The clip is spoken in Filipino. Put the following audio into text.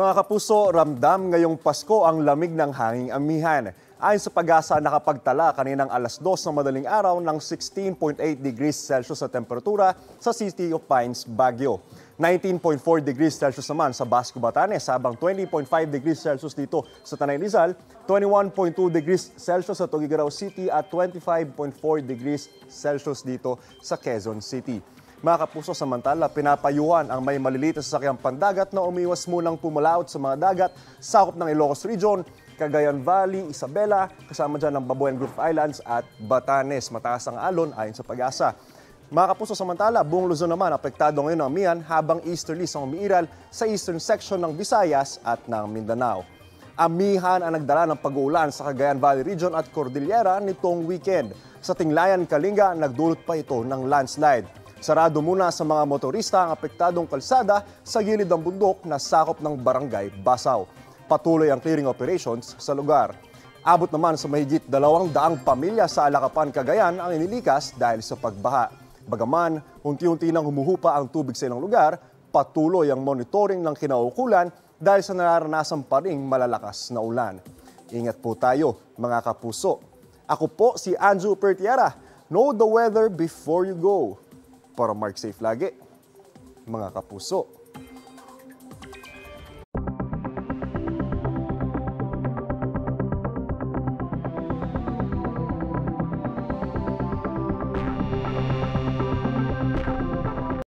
Mga kapuso, ramdam ngayong Pasko ang lamig ng hanging amihan. Ayon sa Pag-asa, nakapagtala kaninang alas 2 ng madaling araw ng 16.8 degrees Celsius sa temperatura sa City of Pines, Baguio. 19.4 degrees Celsius naman sa Basco, Batanes, habang 20.5 degrees Celsius dito sa Tanay Rizal, 21.2 degrees Celsius sa Tuguegarao City at 25.4 degrees Celsius dito sa Quezon City. Mga kapuso, samantala, pinapayuhan ang may maliliit na sasakyang pandagat na umiwas munang pumalaot sa mga dagat sakop ng Ilocos Region, Cagayan Valley, Isabela, kasama dyan ang Babuyan Group of Islands at Batanes. Mataas ang alon ayon sa Pag-asa. Mga kapuso, samantala, buong Luzon naman apektado ngayon ng amihan habang easterlies ang umiiral sa eastern section ng Visayas at ng Mindanao. Amihan ang nagdala ng pag-uulan sa Cagayan Valley Region at Cordillera nitong weekend. Sa Tinglayan, Kalinga, nagdulot pa ito ng landslide. Sarado muna sa mga motorista ang apektadong kalsada sa gilid ng bundok na sakop ng Barangay Basaw. Patuloy ang clearing operations sa lugar. Abot naman sa mahigit 200 pamilya sa Alakapan, Cagayan ang inilikas dahil sa pagbaha. Bagaman, unti-unti nang humuhupa ang tubig sa ilang lugar, patuloy ang monitoring ng kinaukulan dahil sa nararanasan pa ring malalakas na ulan. Ingat po tayo, mga kapuso. Ako po si Anju Pertiera. Know the weather before you go. Para Mark Safe lagi, mga kapuso.